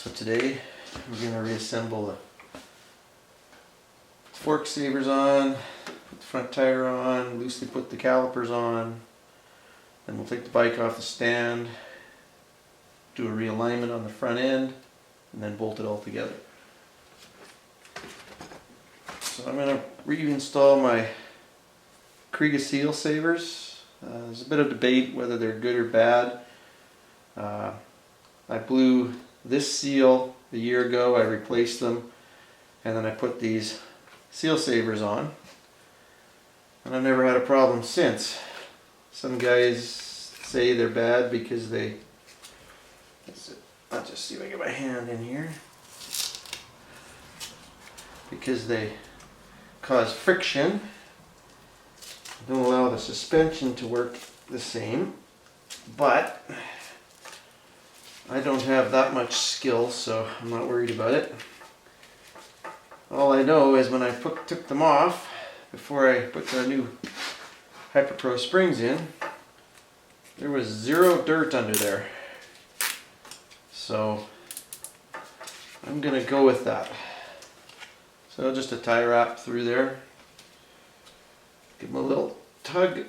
So today we're going to reassemble the fork savers on, put the front tire on, loosely put the calipers on, then we'll take the bike off the stand, do a realignment on the front end, and then bolt it all together. So I'm going to reinstall my Kriega seal savers. There's a bit of debate whether they're good or bad. I blew this seal a year ago, I replaced them, and then I put these seal savers on, and I've never had a problem since. Some guys say they're bad because they, I'll just see if I get my hand in here, because they cause friction, don't allow the suspension to work the same, but I don't have that much skill, so I'm not worried about it. All I know is when I took them off, before I put the new Hyperpro springs in, there was zero dirt under there. So I'm going to go with that. So just a tie wrap through there. Give them a little tug.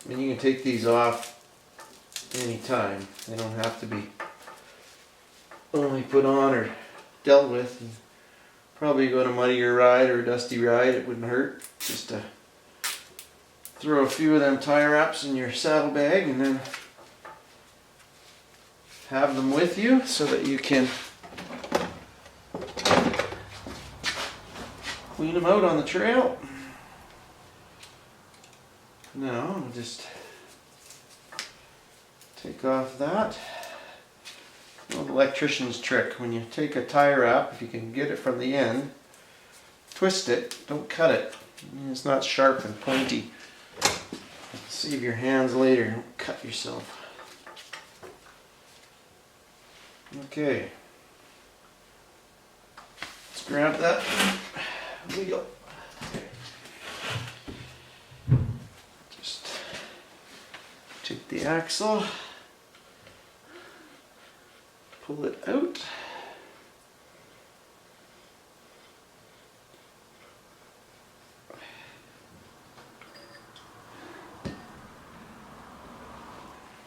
And you can take these off anytime. They don't have to be only put on or dealt with. And probably go on a muddier ride or a dusty ride, it wouldn't hurt just to throw a few of them tie wraps in your saddlebag and then have them with you so that you can clean them out on the trail. Now I'll just take off that. Old electrician's trick. When you take a tie wrap, if you can get it from the end, twist it, don't cut it. It's not sharp and pointy. Save your hands later, don't cut yourself. Okay. Let's grab that wheel. Just take the axle. Pull it out.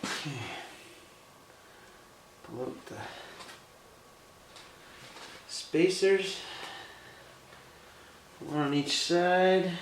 Okay. Pull out the spacers. One on each side.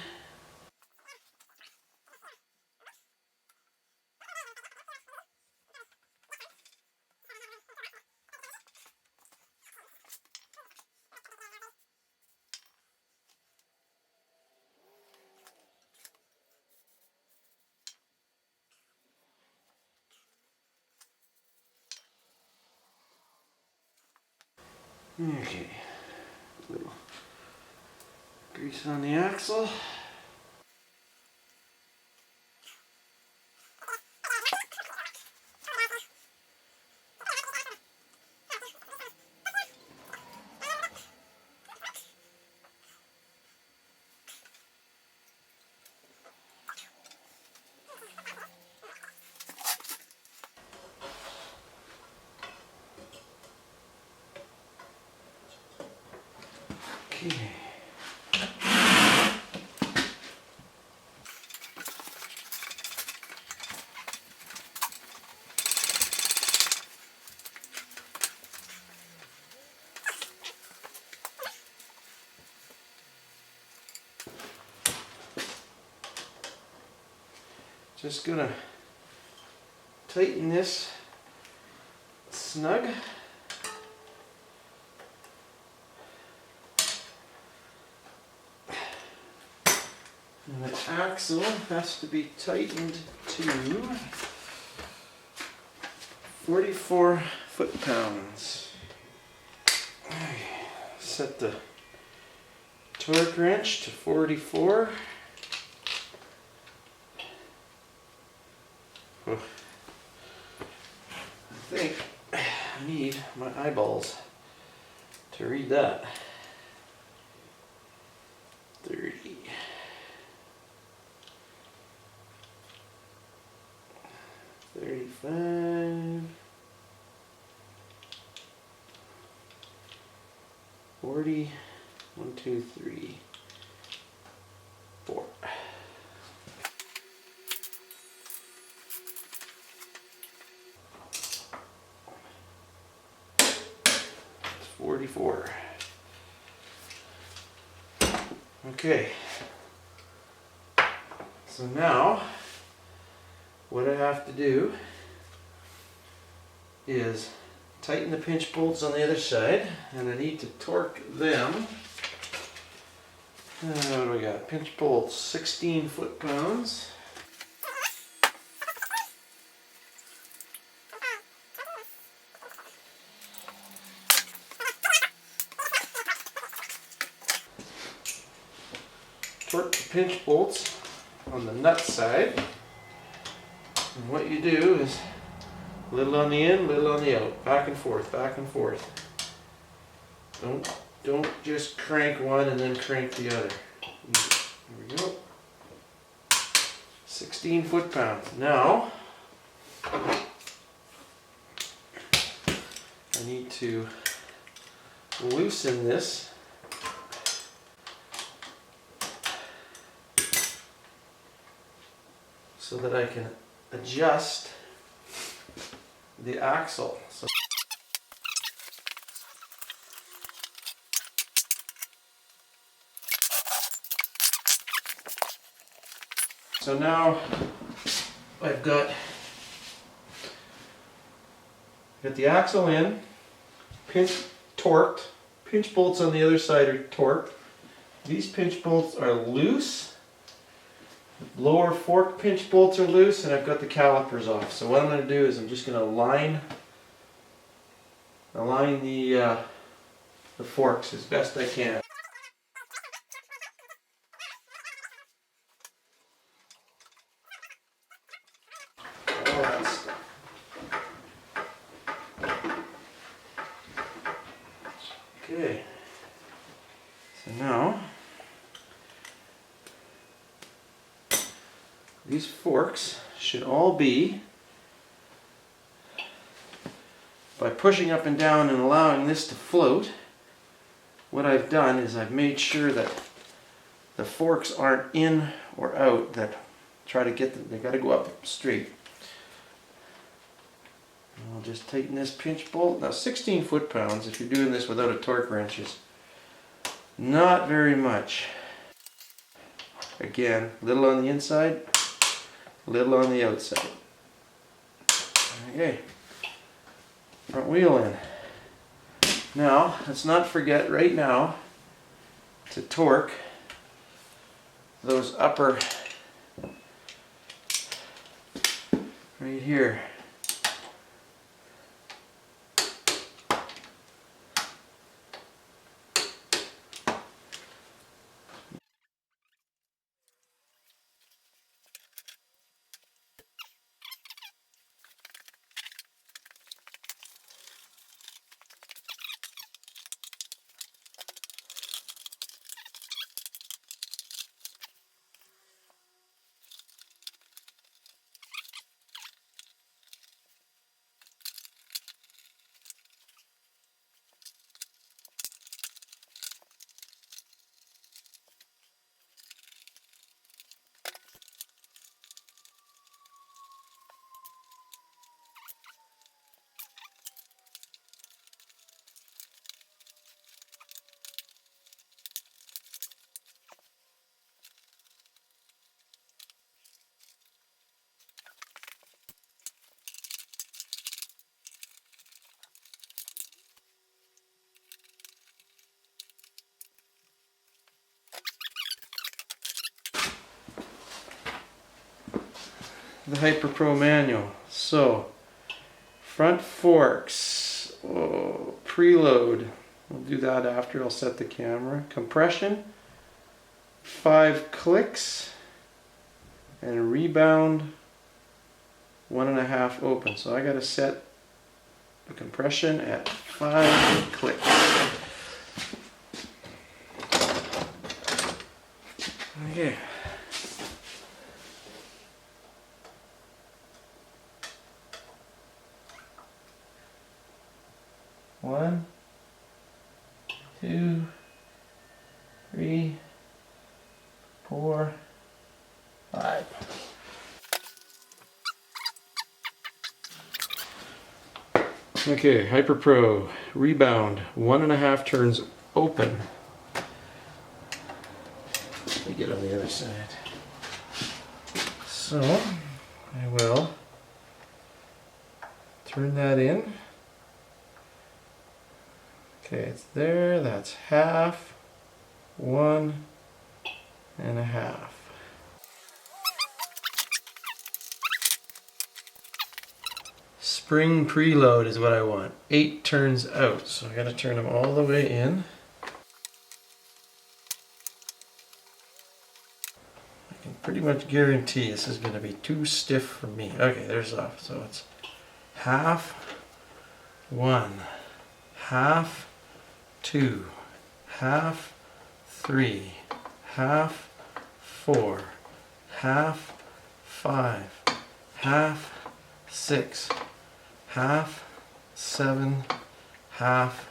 Okay, a little grease on the axle. Okay. Just gonna tighten this snug. And the axle has to be tightened to 44 foot-pounds. Set the torque wrench to 44. I think I need my eyeballs to read that. 30. 35. 40, 1, 2, 3, 4. It's 44. Okay. So now, what I have to do is tighten the pinch bolts on the other side, and I need to torque them. What do we got? Pinch bolts, 16 foot-pounds. Torque the pinch bolts on the nut side. And what you do is little on the in, little on the out, back and forth, back and forth. Don't just crank one and then crank the other. There we go. 16 foot-pounds. Now I need to loosen this so that I can adjust the axle. So now I've got the axle in, torqued, pinch bolts on the other side are torqued. These pinch bolts are loose. The lower fork pinch bolts are loose, and I've got the calipers off. So what I'm going to do is I'm just going to align the forks as best I can. All that stuff. Okay. So now these forks should all be, by pushing up and down and allowing this to float, what I've done is I've made sure that the forks aren't in or out, that try to get them, they got to go up straight. And I'll just tighten this pinch bolt. Now 16 foot-pounds, if you're doing this without a torque wrench, is not very much. Again, little on the inside, little on the outside. Okay, front wheel in. Now, let's not forget right now to torque those upper, right here. The Hyperpro manual. So, front forks, preload, we'll do that after. I'll set the camera. Compression, 5 clicks, and rebound, 1.5 open. So I got to set the compression at 5 clicks. Okay. One, 2, 3, 4, 5. Okay, Hyperpro rebound, 1.5 turns open. Let me get on the other side. So I will turn that in. Okay, it's there. That's half, 1.5. Spring preload is what I want. 8 turns out, so I gotta turn them all the way in. I can pretty much guarantee this is gonna be too stiff for me. Okay, there's off. So it's half, 1, half, 2, half, 3, half, 4, half, 5, half, 6, half, 7, half,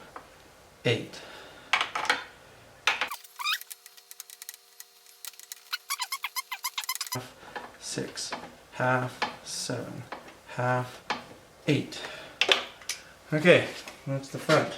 8. Half, 6, half, 7, half, 8. Okay, that's the front.